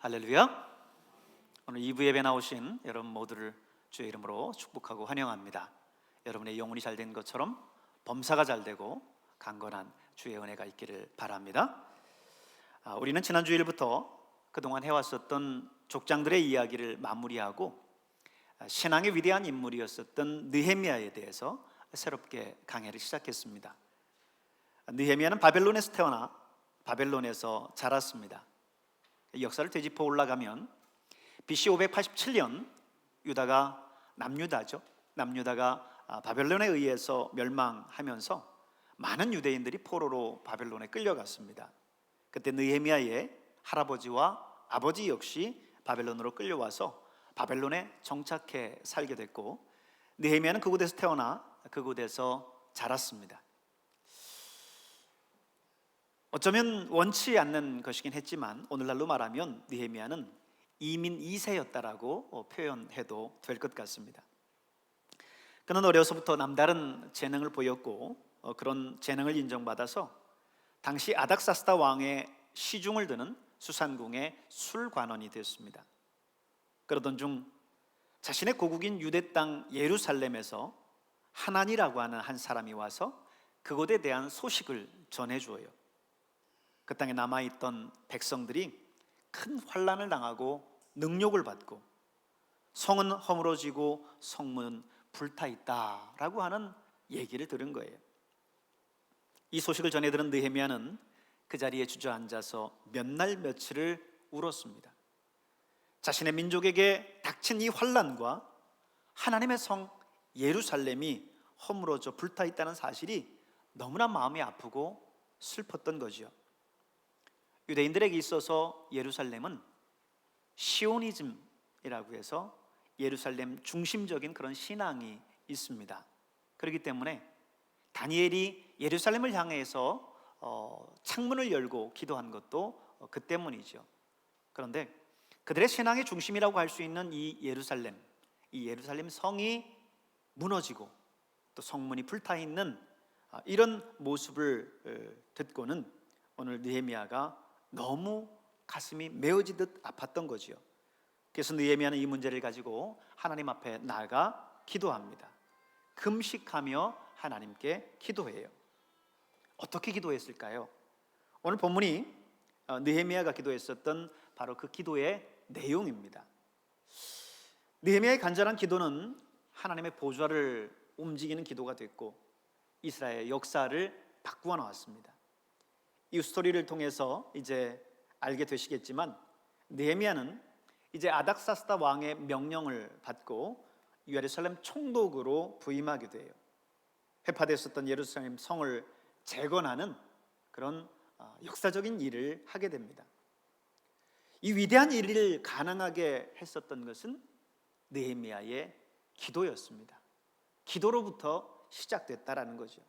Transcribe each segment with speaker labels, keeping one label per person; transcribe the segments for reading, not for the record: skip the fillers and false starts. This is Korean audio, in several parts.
Speaker 1: 할렐루야. 오늘 2부 예배 나오신 여러분 모두를 주의 이름으로 축복하고 환영합니다. 여러분의 영혼이 잘된 것처럼 범사가 잘되고 강건한 주의 은혜가 있기를 바랍니다. 우리는 지난 주일부터 그동안 해왔었던 족장들의 이야기를 마무리하고 신앙의 위대한 인물이었었던 느헤미야에 대해서 새롭게 강해를 시작했습니다. 느헤미야는 바벨론에서 태어나 바벨론에서 자랐습니다. 역사를 되짚어 올라가면 BC 587년 유다가 남유다가 바벨론에 의해서 멸망하면서 많은 유대인들이 포로로 바벨론에 끌려갔습니다. 그때 느헤미야의 할아버지와 아버지 역시 바벨론으로 끌려와서 바벨론에 정착해 살게 됐고, 느헤미야는 그곳에서 태어나 그곳에서 자랐습니다. 어쩌면 원치 않는 것이긴 했지만 오늘날로 말하면 느헤미야는 이민 2세였다라고 표현해도 될 것 같습니다. 그는 어려서부터 남다른 재능을 보였고 그런 재능을 인정받아서 당시 아닥사스다 왕의 시중을 드는 수산궁의 술관원이 되었습니다. 그러던 중 자신의 고국인 유대 땅 예루살렘에서 하난이라고 하는 한 사람이 와서 그곳에 대한 소식을 전해주어요. 그 땅에 남아있던 백성들이 큰 환난을 당하고 능욕을 받고 성은 허물어지고 성문은 불타있다라고 하는 얘기를 들은 거예요. 이 소식을 전해 들은 느헤미야는 그 자리에 주저앉아서 몇 날 며칠을 울었습니다. 자신의 민족에게 닥친 이 환난과 하나님의 성 예루살렘이 허물어져 불타있다는 사실이 너무나 마음이 아프고 슬펐던 거죠. 유대인들에게 있어서 예루살렘은 시오니즘이라고 해서 예루살렘 중심적인 그런 신앙이 있습니다. 그렇기 때문에 다니엘이 예루살렘을 향해서 창문을 열고 기도한 것도 그 때문이죠. 그런데 그들의 신앙의 중심이라고 할 수 있는 이 예루살렘 성이 무너지고 또 성문이 불타 있는 이런 모습을 듣고는 오늘 느헤미야가 너무 가슴이 메어지듯 아팠던 거지요. 그래서 느헤미야는 이 문제를 가지고 하나님 앞에 나아가 기도합니다. 금식하며 하나님께 기도해요. 어떻게 기도했을까요? 오늘 본문이 느헤미야가 기도했었던 바로 그 기도의 내용입니다. 느헤미야의 간절한 기도는 하나님의 보좌를 움직이는 기도가 됐고 이스라엘의 역사를 바꾸어 나왔습니다. 이 스토리를 통해서 이제 알게 되시겠지만 느헤미야는 이제 아닥사스다 왕의 명령을 받고 예루살렘 총독으로 부임하게 돼요. 회파됐었던 예루살렘 성을 재건하는 그런 역사적인 일을 하게 됩니다. 이 위대한 일을 가능하게 했었던 것은 느헤미야의 기도였습니다. 기도로부터 시작됐다라는 거죠.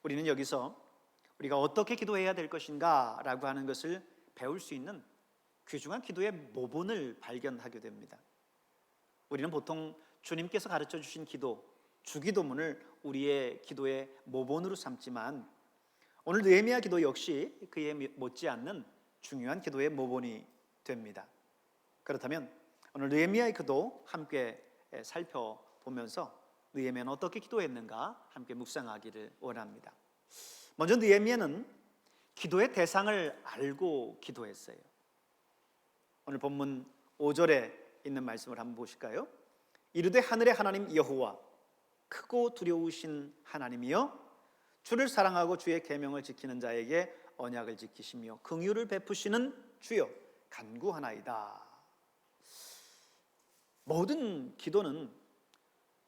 Speaker 1: 우리는 여기서 우리가 어떻게 기도해야 될 것인가 라고 하는 것을 배울 수 있는 귀중한 기도의 모본을 발견하게 됩니다. 우리는 보통 주님께서 가르쳐 주신 기도, 주기도문을 우리의 기도의 모본으로 삼지만 오늘 느헤미야 기도 역시 그에 못지않는 중요한 기도의 모본이 됩니다. 그렇다면 오늘 느헤미야의 기도 함께 살펴보면서 느헤미야는 어떻게 기도했는가 함께 묵상하기를 원합니다. 먼저 느헤미야는 기도의 대상을 알고 기도했어요. 오늘 본문 5절에 있는 말씀을 한번 보실까요? 이르되 하늘의 하나님 여호와 크고 두려우신 하나님이여 주를 사랑하고 주의 계명을 지키는 자에게 언약을 지키시며 긍휼을 베푸시는 주여 간구하나이다. 모든 기도는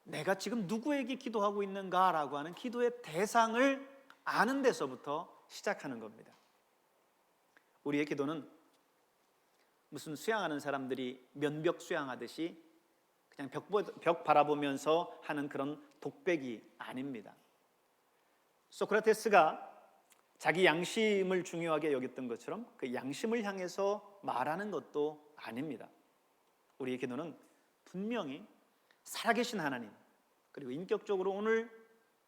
Speaker 1: 내가 지금 누구에게 기도하고 있는가라고 하는 기도의 대상을 아는 데서부터 시작하는 겁니다. 우리의 기도는 무슨 수영하는 사람들이 면벽 수영하듯이 그냥 벽 바라보면서 하는 그런 독백이 아닙니다. 소크라테스가 자기 양심을 중요하게 여겼던 것처럼 그 양심을 향해서 말하는 것도 아닙니다. 우리의 기도는 분명히 살아계신 하나님, 그리고 인격적으로 오늘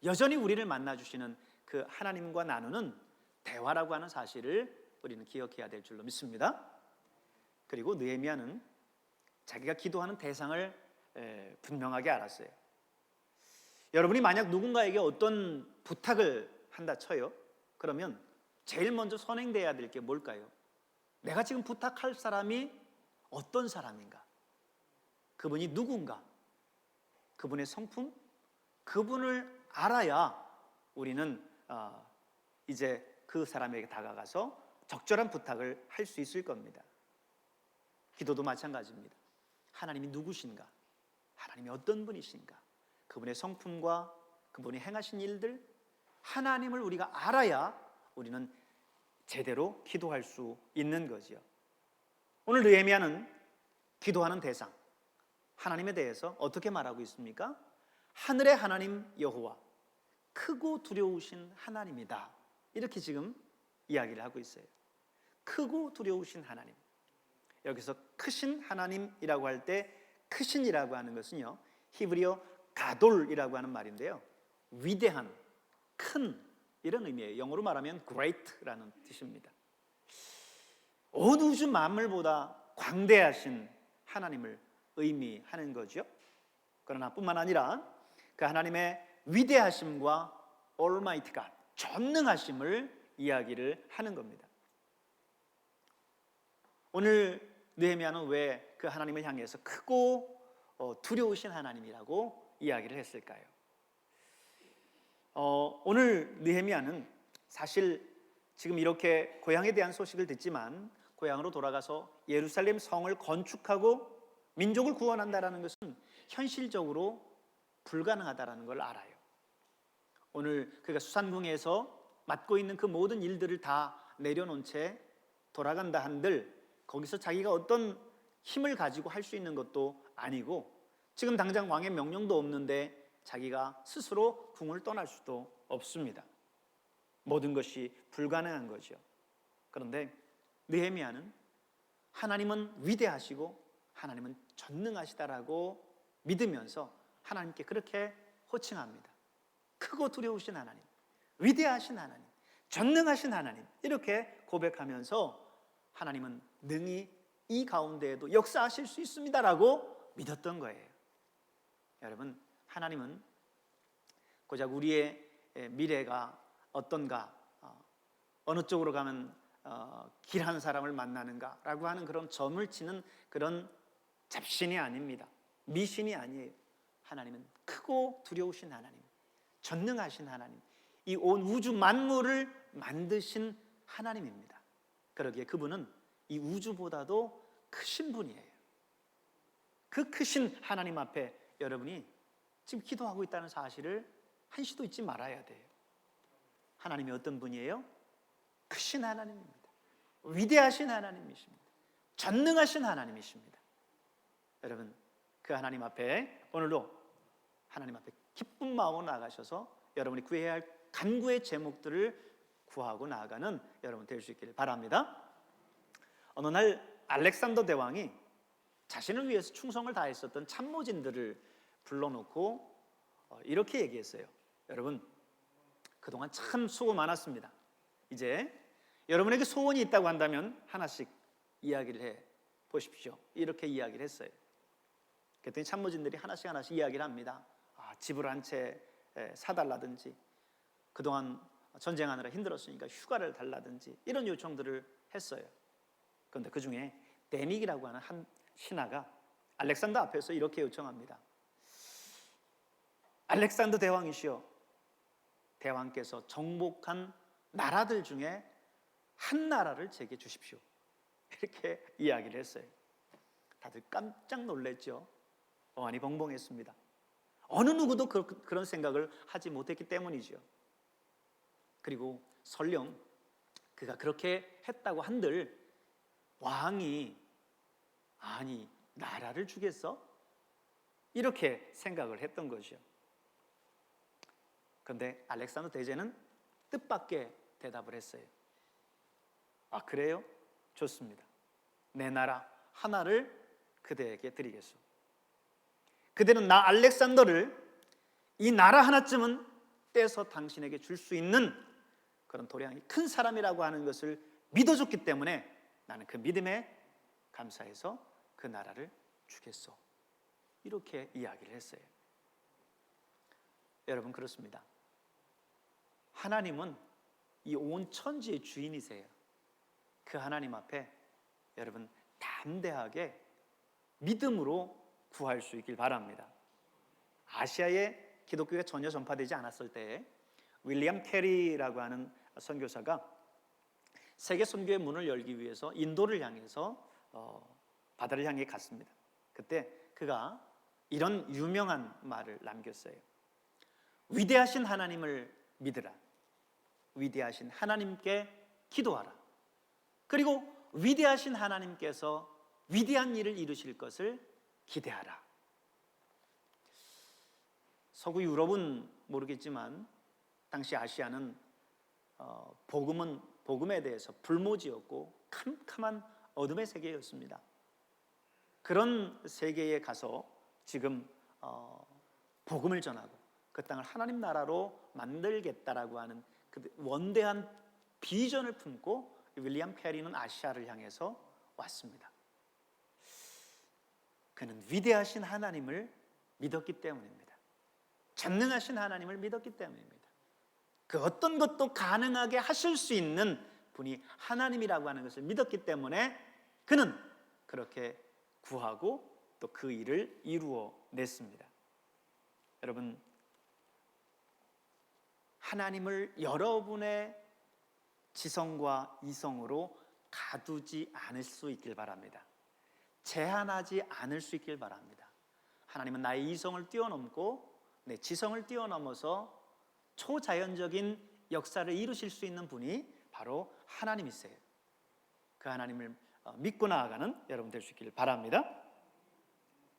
Speaker 1: 여전히 우리를 만나주시는 그 하나님과 나누는 대화라고 하는 사실을 우리는 기억해야 될 줄로 믿습니다. 그리고 느헤미야는 자기가 기도하는 대상을 분명하게 알았어요. 여러분이 만약 누군가에게 어떤 부탁을 한다 쳐요. 그러면 제일 먼저 선행돼야 될 게 뭘까요? 내가 지금 부탁할 사람이 어떤 사람인가? 그분이 누군가? 그분의 성품? 그분을 알아야 우리는 이제 그 사람에게 다가가서 적절한 부탁을 할 수 있을 겁니다. 기도도 마찬가지입니다. 하나님이 누구신가? 하나님이 어떤 분이신가? 그분의 성품과 그분이 행하신 일들, 하나님을 우리가 알아야 우리는 제대로 기도할 수 있는 거지요. 오늘 느헤미야는 기도하는 대상, 하나님에 대해서 어떻게 말하고 있습니까? 하늘의 하나님 여호와, 크고 두려우신 하나님이다. 이렇게 지금 이야기를 하고 있어요. 크고 두려우신 하나님. 여기서 크신 하나님이라고 할 때 크신이라고 하는 것은요, 히브리어 가돌이라고 하는 말인데요, 위대한, 큰 이런 의미예요. 영어로 말하면 great라는 뜻입니다. 온 우주 만물보다 광대하신 하나님을 의미하는 거죠. 그러나 뿐만 아니라 그 하나님의 위대하심과 Almighty God, 전능하심을 이야기를 하는 겁니다. 오늘 느헤미야는 왜 그 하나님을 향해서 크고 두려우신 하나님이라고 이야기를 했을까요? 오늘 느헤미야는 사실 지금 이렇게 고향에 대한 소식을 듣지만 고향으로 돌아가서 예루살렘 성을 건축하고 민족을 구원한다라는 것은 현실적으로 불가능하다라는 걸 알아요. 오늘 그가 수산궁에서 맡고 있는 그 모든 일들을 다 내려놓은 채 돌아간다 한들 거기서 자기가 어떤 힘을 가지고 할 수 있는 것도 아니고 지금 당장 왕의 명령도 없는데 자기가 스스로 궁을 떠날 수도 없습니다. 모든 것이 불가능한 거죠. 그런데 느헤미야는 하나님은 위대하시고 하나님은 전능하시다라고 믿으면서 하나님께 그렇게 호칭합니다. 크고 두려우신 하나님, 위대하신 하나님, 전능하신 하나님, 이렇게 고백하면서 하나님은 능히 이 가운데에도 역사하실 수 있습니다라고 믿었던 거예요. 여러분, 하나님은 고작 우리의 미래가 어떤가, 어느 쪽으로 가면 길한 사람을 만나는가라고 하는 그런 점을 치는 그런 잡신이 아닙니다. 미신이 아니에요. 하나님은 크고 두려우신 하나님, 전능하신 하나님, 이 온 우주 만물을 만드신 하나님입니다. 그러기에 그분은 이 우주보다도 크신 분이에요. 그 크신 하나님 앞에 여러분이 지금 기도하고 있다는 사실을 한시도 잊지 말아야 돼요. 하나님이 어떤 분이에요? 크신 하나님입니다. 위대하신 하나님이십니다. 전능하신 하나님이십니다. 여러분, 그 하나님 앞에 오늘도 하나님 앞에 기쁜 마음으로 나가셔서 여러분이 구해야 할 간구의 제목들을 구하고 나아가는 여러분 될 수 있기를 바랍니다. 어느 날 알렉산더 대왕이 자신을 위해서 충성을 다했었던 참모진들을 불러놓고 이렇게 얘기했어요. 여러분, 그동안 참 수고 많았습니다. 이제 여러분에게 소원이 있다고 한다면 하나씩 이야기를 해 보십시오. 이렇게 이야기를 했어요. 그랬더니 참모진들이 하나씩 이야기를 합니다. 집을 한 채 사달라든지, 그동안 전쟁하느라 힘들었으니까 휴가를 달라든지 이런 요청들을 했어요. 그런데 그 중에 데닉이라고 하는 한 신하가 알렉산더 앞에서 이렇게 요청합니다. 알렉산더 대왕이시여, 대왕께서 정복한 나라들 중에 한 나라를 제게 주십시오. 이렇게 이야기를 했어요. 다들 깜짝 놀랐죠. 어안이 벙벙했습니다. 어느 누구도 그런 생각을 하지 못했기 때문이죠. 그리고 설령 그가 그렇게 했다고 한들 왕이 아니 나라를 주겠어? 이렇게 생각을 했던 거죠. 그런데 알렉산더 대제는 뜻밖의 대답을 했어요. 그래요? 좋습니다. 내 나라 하나를 그대에게 드리겠소. 그대는 나 알렉산더를 이 나라 하나쯤은 떼서 당신에게 줄 수 있는 그런 도량이 큰 사람이라고 하는 것을 믿어줬기 때문에 나는 그 믿음에 감사해서 그 나라를 주겠소. 이렇게 이야기를 했어요. 여러분, 그렇습니다. 하나님은 이 온 천지의 주인이세요. 그 하나님 앞에 여러분 담대하게 믿음으로 구할 수 있길 바랍니다. 아시아에 기독교가 전혀 전파되지 않았을 때에 윌리엄 캐리라고 하는 선교사가 세계 선교의 문을 열기 위해서 인도를 향해서 바다를 향해 갔습니다. 그때 그가 이런 유명한 말을 남겼어요. 위대하신 하나님을 믿으라. 위대하신 하나님께 기도하라. 그리고 위대하신 하나님께서 위대한 일을 이루실 것을 기대하라. 서구 유럽은 모르겠지만 당시 아시아는 복음에 대해서 불모지였고 캄캄한 어둠의 세계였습니다. 그런 세계에 가서 지금 복음을 전하고 그 땅을 하나님 나라로 만들겠다라고 하는 그 원대한 비전을 품고 윌리엄 캐리는 아시아를 향해서 왔습니다. 그는 위대하신 하나님을 믿었기 때문입니다. 전능하신 하나님을 믿었기 때문입니다. 그 어떤 것도 가능하게 하실 수 있는 분이 하나님이라고 하는 것을 믿었기 때문에 그는 그렇게 구하고 또 그 일을 이루어 냈습니다. 여러분, 하나님을 여러분의 지성과 이성으로 가두지 않을 수 있길 바랍니다. 제한하지 않을 수 있길 바랍니다. 하나님은 나의 이성을 뛰어넘고 내 지성을 뛰어넘어서 초자연적인 역사를 이루실 수 있는 분이 바로 하나님이세요. 그 하나님을 믿고 나아가는 여러분 될 수 있기를 바랍니다.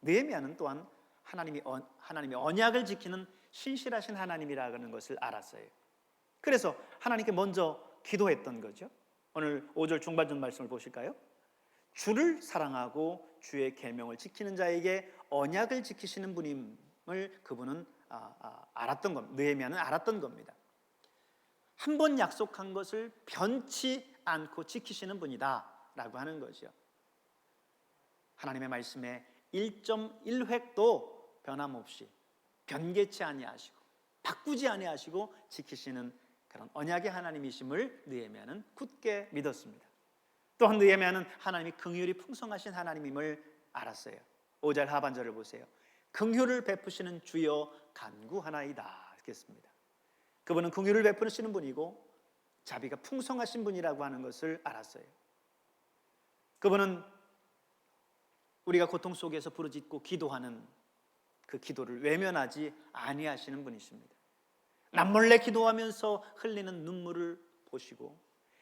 Speaker 1: 느헤미야는 또한 하나님의 언약을 지키는 신실하신 하나님이라는 것을 알았어요. 그래서 하나님께 먼저 기도했던 거죠. 오늘 5절 중반전 말씀을 보실까요? 주를 사랑하고 주의 계명을 지키는 자에게 언약을 지키시는 분임을 그분은 알았던 겁니다. 느헤미야는 알았던 겁니다. 한 번 약속한 것을 변치 않고 지키시는 분이다 라고 하는 거죠. 하나님의 말씀에 1.1획도 변함없이 변개치 아니하시고 바꾸지 아니하시고 지키시는 그런 언약의 하나님이심을 느헤미야는 굳게 믿었습니다. 또한 느헤미야는 하나님이 긍휼이 풍성하신 하나님임을 알았어요. 5절 하반절을 보세요. 긍휼을 베푸시는 주여 간구하나이다 했습니다. 그분은 긍휼을 베푸시는 분이고 자비가 풍성하신 분이라고 하는 것을 알았어요. 그분은 우리가 고통 속에서 부르짖고 기도하는 그 기도를 외면하지 아니하시는 분이십니다. 남몰래 기도하면서 흘리는 눈물을 보시고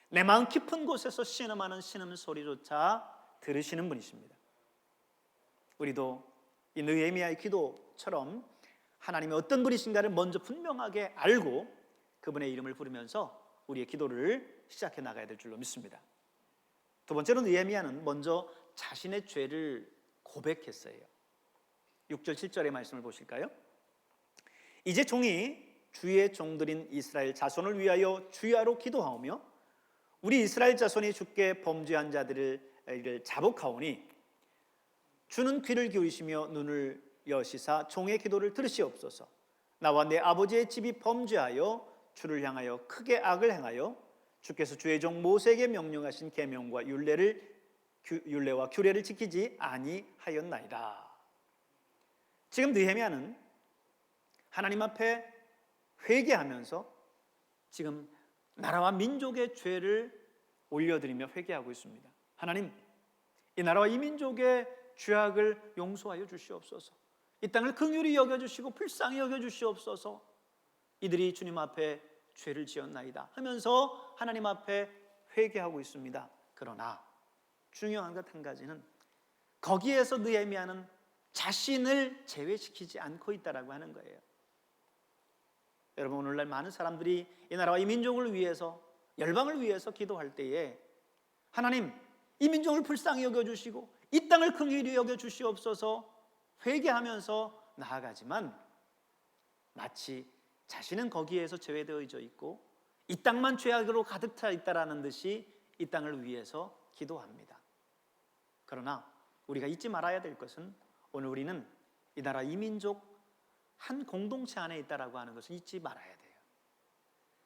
Speaker 1: 내 마음 깊은 곳에서 신음하는 신음 소리조차 들으시는 분이십니다. 우리도 이 느헤미야의 기도처럼 하나님이 어떤 분이신가를 먼저 분명하게 알고 그분의 이름을 부르면서 우리의 기도를 시작해 나가야 될 줄로 믿습니다. 두 번째로 느헤미야는 먼저 자신의 죄를 고백했어요. 6절 7절의 말씀을 보실까요? 이제 종이 주의 종들인 이스라엘 자손을 위하여 주야로 기도하오며 우리 이스라엘 자손이 주께 범죄한 자들을 자복하오니 주는 귀를 기울이시며 눈을 여시사 종의 기도를 들으시옵소서. 나와 내 아버지의 집이 범죄하여 주를 향하여 크게 악을 행하여 주께서 주의 종 모세에게 명령하신 계명과 율례와 규례를 지키지 아니하였나이다. 지금 느헤미야는 하나님 앞에 회개하면서 지금 나라와 민족의 죄를 올려드리며 회개하고 있습니다. 하나님, 이 나라와 이 민족의 죄악을 용서하여 주시옵소서. 이 땅을 긍휼히 여겨주시고 불쌍히 여겨주시옵소서. 이들이 주님 앞에 죄를 지었나이다 하면서 하나님 앞에 회개하고 있습니다. 그러나 중요한 것 한 가지는 거기에서 느헤미야는 자신을 제외시키지 않고 있다라고 하는 거예요. 여러분, 오늘날 많은 사람들이 이 나라와 이 민족을 위해서, 열방을 위해서 기도할 때에 하나님, 이 민족을 불쌍히 여겨주시고 이 땅을 긍휼히 여겨주시옵소서 회개하면서 나아가지만 마치 자신은 거기에서 제외되어져 있고 이 땅만 죄악으로 가득 차 있다라는 듯이 이 땅을 위해서 기도합니다. 그러나 우리가 잊지 말아야 될 것은 오늘 우리는 이 나라 이민족 한 공동체 안에 있다라고 하는 것을 잊지 말아야 돼요.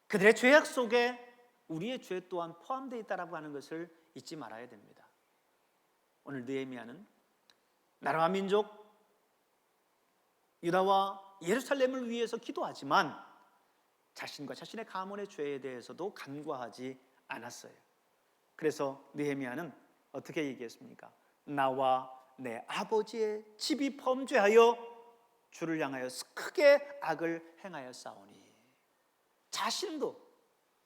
Speaker 1: 그들의 죄악 속에 우리의 죄 또한 포함되어 있다라고 하는 것을 잊지 말아야 됩니다. 오늘 느헤미야는 나라와 민족 유다와 예루살렘을 위해서 기도하지만 자신과 자신의 가문의 죄에 대해서도 간과하지 않았어요. 그래서 느헤미야는 어떻게 얘기했습니까? 나와 내 아버지의 집이 범죄하여 주를 향하여 크게 악을 행하였사오니, 자신도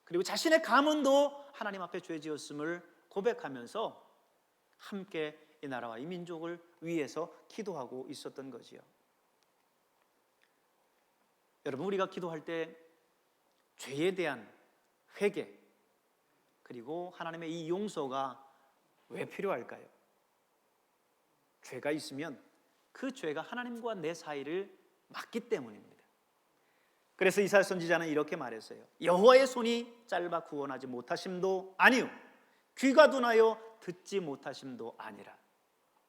Speaker 1: 그리고 자신의 가문도 하나님 앞에 죄 지었음을 고백하면서 함께 이 나라와 이 민족을 위해서 기도하고 있었던 거지요. 여러분, 우리가 기도할 때 죄에 대한 회개 그리고 하나님의 이 용서가 왜 필요할까요? 죄가 있으면 그 죄가 하나님과 내 사이를 막기 때문입니다. 그래서 이사야 선지자는 이렇게 말했어요. 여호와의 손이 짧아 구원하지 못하심도 아니요 귀가 둔하여 듣지 못하심도 아니라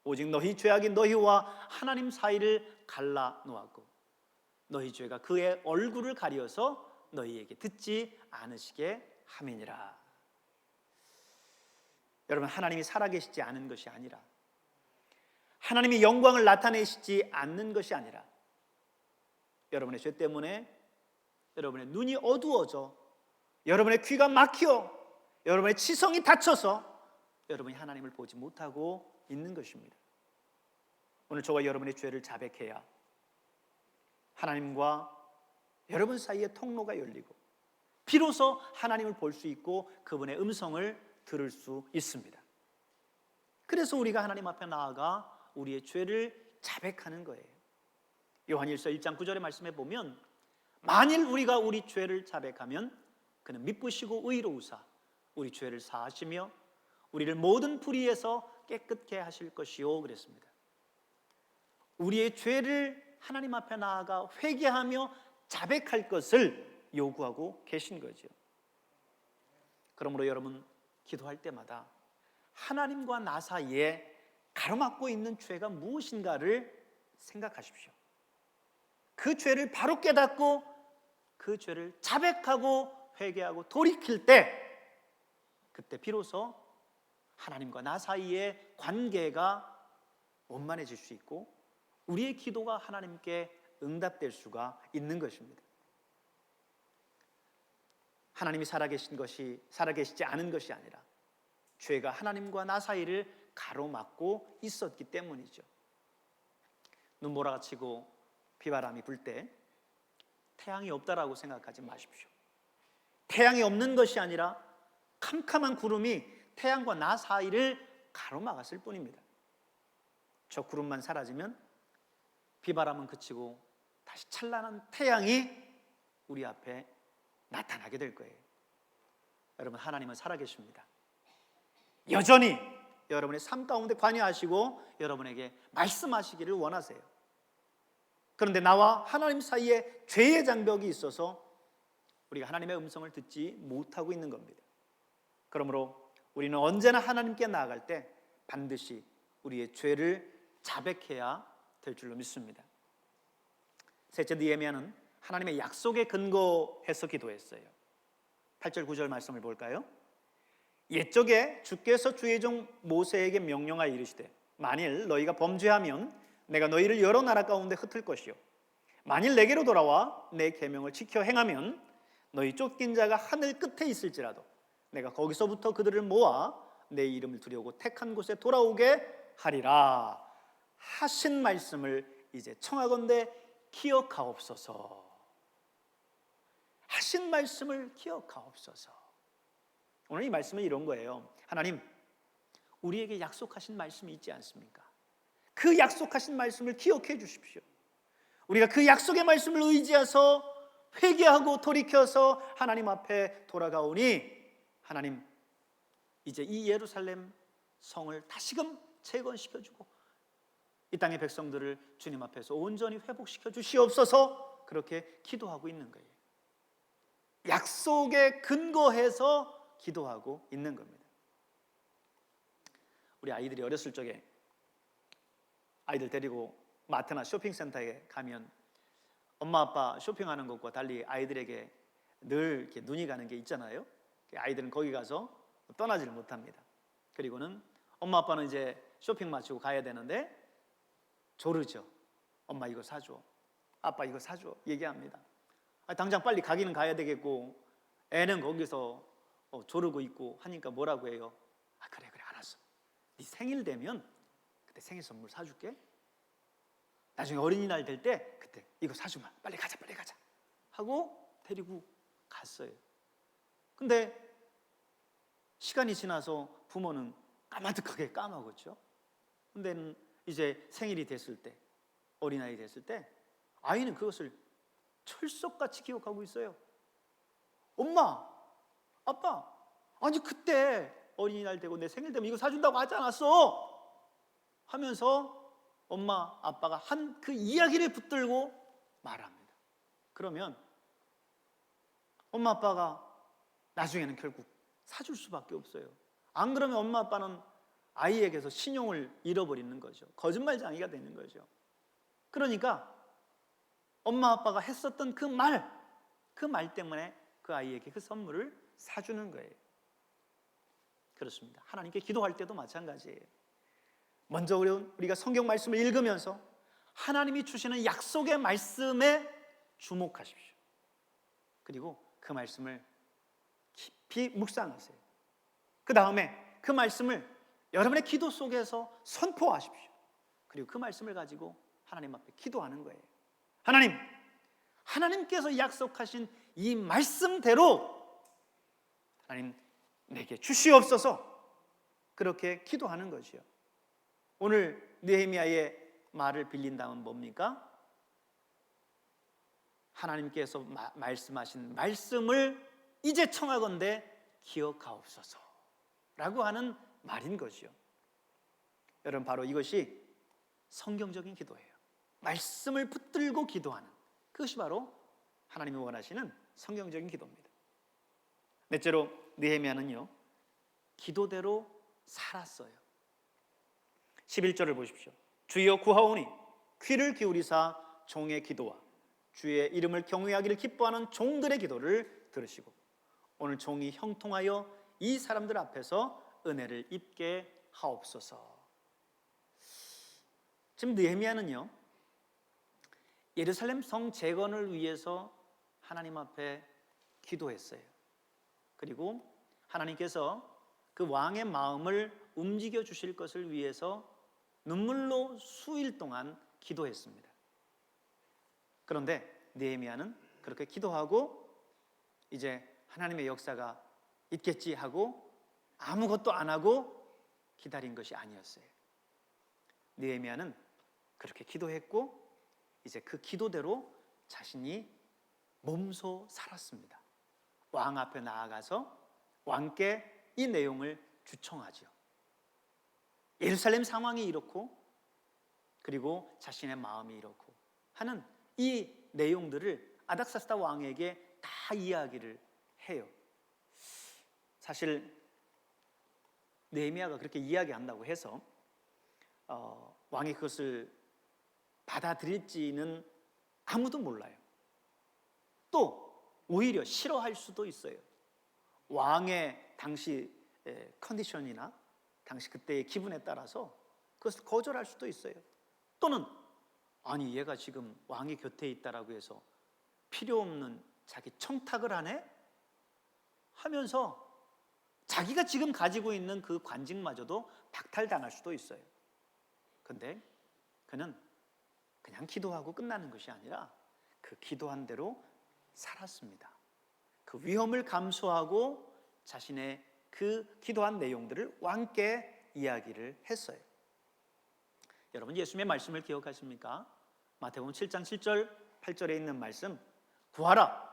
Speaker 1: 오직 너희 죄악이 너희와 하나님 사이를 갈라 놓았고 너희 죄가 그의 얼굴을 가려서 너희에게 듣지 않으시게 함이니라. 여러분, 하나님이 살아계시지 않은 것이 아니라, 하나님이 영광을 나타내시지 않는 것이 아니라, 여러분의 죄 때문에 여러분의 눈이 어두워져, 여러분의 귀가 막혀, 여러분의 치성이 닫혀서 여러분이 하나님을 보지 못하고 있는 것입니다. 오늘 저와 여러분의 죄를 자백해야 하나님과 여러분 사이의 통로가 열리고 비로소 하나님을 볼 수 있고 그분의 음성을 들을 수 있습니다. 그래서 우리가 하나님 앞에 나아가 우리의 죄를 자백하는 거예요. 요한일서 1장 9절의 말씀에 보면 만일 우리가 우리 죄를 자백하면 그는 미쁘시고 의로우사 우리 죄를 사하시며 우리를 모든 불의에서 깨끗게 하실 것이요 그랬습니다. 우리의 죄를 하나님 앞에 나아가 회개하며 자백할 것을 요구하고 계신 거죠. 그러므로 여러분, 기도할 때마다 하나님과 나 사이에 가로막고 있는 죄가 무엇인가를 생각하십시오. 그 죄를 바로 깨닫고 그 죄를 자백하고 회개하고 돌이킬 때, 그때 비로소 하나님과 나 사이의 관계가 원만해질 수 있고 우리의 기도가 하나님께 응답될 수가 있는 것입니다. 하나님이 살아계시지 않은 것이 아니라 죄가 하나님과 나 사이를 가로막고 있었기 때문이죠. 눈보라가 치고 비바람이 불 때 태양이 없다라고 생각하지 마십시오. 태양이 없는 것이 아니라 캄캄한 구름이 태양과 나 사이를 가로막았을 뿐입니다. 저 구름만 사라지면 비바람은 그치고 다시 찬란한 태양이 우리 앞에 나타나게 될 거예요. 여러분, 하나님은 살아계십니다. 여전히 여러분의 삶 가운데 관여하시고 여러분에게 말씀하시기를 원하세요. 그런데 나와 하나님 사이에 죄의 장벽이 있어서 우리가 하나님의 음성을 듣지 못하고 있는 겁니다. 그러므로 우리는 언제나 하나님께 나아갈 때 반드시 우리의 죄를 자백해야 될 줄로 믿습니다. 셋째, 느헤미야는 하나님의 약속에 근거해서 기도했어요. 8절 9절 말씀을 볼까요? 옛적에 주께서 주의 종 모세에게 명령하여 이르시되 만일 너희가 범죄하면 내가 너희를 여러 나라 가운데 흩을 것이요 만일 내게로 돌아와 내 계명을 지켜 행하면 너희 쫓긴 자가 하늘 끝에 있을지라도 내가 거기서부터 그들을 모아 내 이름을 두려고 택한 곳에 돌아오게 하리라 하신 말씀을 이제 청하건대 기억하옵소서. 하신 말씀을 기억하옵소서. 오늘 이 말씀은 이런 거예요. 하나님, 우리에게 약속하신 말씀이 있지 않습니까? 그 약속하신 말씀을 기억해 주십시오. 우리가 그 약속의 말씀을 의지해서 회개하고 돌이켜서 하나님 앞에 돌아가오니 하나님, 이제 이 예루살렘 성을 다시금 재건시켜주고 이 땅의 백성들을 주님 앞에서 온전히 회복시켜 주시옵소서. 그렇게 기도하고 있는 거예요. 약속에 근거해서 기도하고 있는 겁니다. 우리 아이들이 어렸을 적에 아이들 데리고 마트나 쇼핑센터에 가면 엄마 아빠 쇼핑하는 것과 달리 아이들에게 늘 이렇게 눈이 가는 게 있잖아요. 아이들은 거기 가서 떠나지를 못합니다. 그리고는 엄마 아빠는 이제 쇼핑 마치고 가야 되는데 조르죠. 엄마 이거 사줘, 아빠 이거 사줘 얘기합니다. 당장 빨리 가기는 가야 되겠고 애는 거기서 조르고 있고 하니까 뭐라고 해요? 그래 알았어, 네 생일 되면 그때 생일 선물 사줄게. 나중에 어린이날 될 때 그때 이거 사주마. 빨리 가자 하고 데리고 갔어요. 근데 시간이 지나서 부모는 까마득하게 까먹었죠. 근데 이제 생일이 됐을 때, 어린아이 됐을 때 아이는 그것을 철석같이 기억하고 있어요. 엄마, 아빠, 아니 그때 어린이날 되고 내 생일 되면 이거 사준다고 하지 않았어? 하면서 엄마, 아빠가 한 그 이야기를 붙들고 말합니다. 그러면 엄마, 아빠가 나중에는 결국 사줄 수밖에 없어요. 안 그러면 엄마, 아빠는 아이에게서 신용을 잃어버리는 거죠. 거짓말쟁이가 되는 거죠. 그러니까 엄마, 아빠가 했었던 그 말 때문에 그 아이에게 그 선물을 사주는 거예요. 그렇습니다. 하나님께 기도할 때도 마찬가지예요. 먼저 우리가 성경 말씀을 읽으면서 하나님이 주시는 약속의 말씀에 주목하십시오. 그리고 그 말씀을 깊이 묵상하세요. 그 다음에 그 말씀을 여러분의 기도 속에서 선포하십시오. 그리고 그 말씀을 가지고 하나님 앞에 기도하는 거예요. 하나님께서 약속하신 이 말씀대로 하나님 내게 주시옵소서, 그렇게 기도하는 것이요. 오늘 느헤미야의 말을 빌린다면 뭡니까? 하나님께서 말씀하신 말씀을 이제 청하건대 기억하옵소서 라고 하는 말인 것이요. 여러분, 바로 이것이 성경적인 기도예요. 말씀을 붙들고 기도하는, 그것이 바로 하나님이 원하시는 성경적인 기도입니다. 넷째로 느헤미야는요, 기도대로 살았어요. 11절을 보십시오. 주여 구하오니 귀를 기울이사 종의 기도와 주의 이름을 경외하기를 기뻐하는 종들의 기도를 들으시고 오늘 종이 형통하여 이 사람들 앞에서 은혜를 입게 하옵소서. 지금 느헤미야는요, 예루살렘 성 재건을 위해서 하나님 앞에 기도했어요. 그리고 하나님께서 그 왕의 마음을 움직여 주실 것을 위해서 눈물로 수일 동안 기도했습니다. 그런데 느헤미야는 그렇게 기도하고 이제 하나님의 역사가 있겠지 하고 아무것도 안 하고 기다린 것이 아니었어요. 느헤미야는 그렇게 기도했고 이제 그 기도대로 자신이 몸소 살았습니다. 왕 앞에 나아가서 왕께 이 내용을 주청하죠. 예루살렘 상황이 이렇고 그리고 자신의 마음이 이렇고 하는 이 내용들을 아닥사스다 왕에게 다 이야기를 해요. 사실 느헤미야가 그렇게 이야기한다고 해서 왕이 그것을 받아들일지는 아무도 몰라요. 또 오히려 싫어할 수도 있어요. 왕의 당시 컨디션이나 당시 그때의 기분에 따라서 그것을 거절할 수도 있어요. 또는 아니 얘가 지금 왕의 곁에 있다라고 해서 필요 없는 자기 청탁을 하네? 하면서 자기가 지금 가지고 있는 그 관직마저도 박탈당할 수도 있어요. 근데 그는 그냥 기도하고 끝나는 것이 아니라 그 기도한 대로 살았습니다. 그 위험을 감수하고 자신의 그 기도한 내용들을 왕께 이야기를 했어요. 여러분, 예수님의 말씀을 기억하십니까? 마태복음 7장 7절 8절에 있는 말씀, 구하라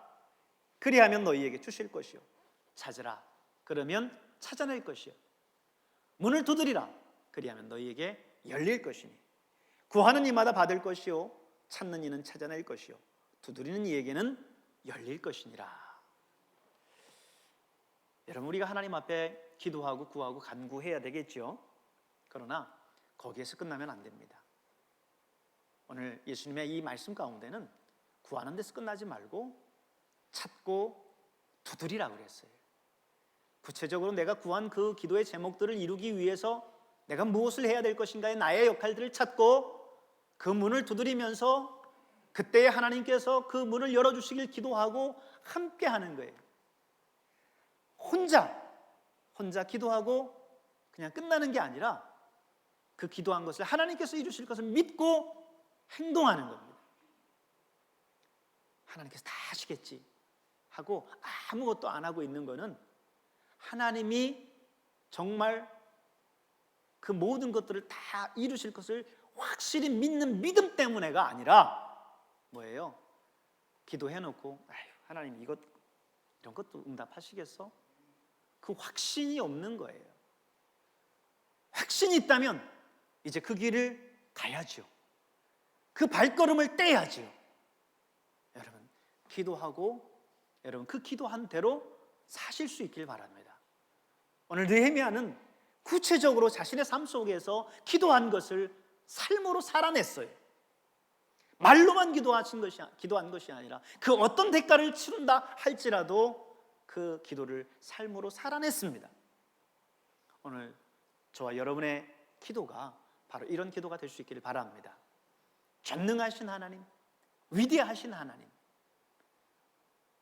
Speaker 1: 그리하면 너희에게 주실 것이요, 찾으라 그러면 찾아낼 것이요, 문을 두드리라 그리하면 너희에게 열릴 것이니 구하는 이마다 받을 것이요 찾는 이는 찾아낼 것이요 두드리는 이에게는 열릴 것이니라. 여러분, 우리가 하나님 앞에 기도하고 구하고 간구해야 되겠죠. 그러나 거기에서 끝나면 안 됩니다. 오늘 예수님의 이 말씀 가운데는 구하는 데서 끝나지 말고 찾고 두드리라고 그랬어요. 구체적으로 내가 구한 그 기도의 제목들을 이루기 위해서 내가 무엇을 해야 될 것인가의 나의 역할들을 찾고 그 문을 두드리면서 그때에 하나님께서 그 문을 열어주시길 기도하고 함께 하는 거예요. 혼자 기도하고 그냥 끝나는 게 아니라 그 기도한 것을 하나님께서 이루실 것을 믿고 행동하는 겁니다. 하나님께서 다 하시겠지 하고 아무것도 안 하고 있는 거는 하나님이 정말 그 모든 것들을 다 이루실 것을 확실히 믿는 믿음 때문에가 아니라 뭐예요? 기도해놓고 하나님 이런 것도 응답하시겠어? 그 확신이 없는 거예요. 확신이 있다면 이제 그 길을 가야죠. 그 발걸음을 떼야죠. 여러분 기도하고 여러분 그 기도한 대로 사실 수 있길 바랍니다. 오늘 느헤미야는 구체적으로 자신의 삶 속에서 기도한 것을 삶으로 살아냈어요. 말로만 기도한 것이 아니라 그 어떤 대가를 치른다 할지라도 그 기도를 삶으로 살아냈습니다. 오늘 저와 여러분의 기도가 바로 이런 기도가 될 수 있기를 바랍니다. 전능하신 하나님, 위대하신 하나님,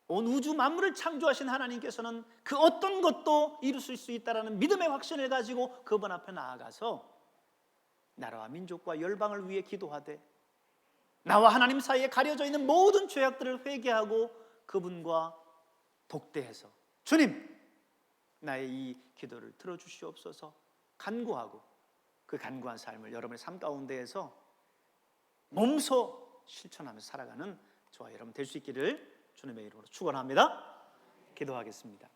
Speaker 1: 온 우주 만물을 창조하신 하나님께서는 그 어떤 것도 이루실 수 있다라는 믿음의 확신을 가지고 그분 앞에 나아가서 나라와 민족과 열방을 위해 기도하되 나와 하나님 사이에 가려져 있는 모든 죄악들을 회개하고 그분과 독대해서 주님, 나의 이 기도를 들어주시옵소서 간구하고 그 간구한 삶을 여러분의 삶 가운데에서 몸소 실천하면서 살아가는 저와 여러분 될 수 있기를 주님의 이름으로 축원합니다. 기도하겠습니다.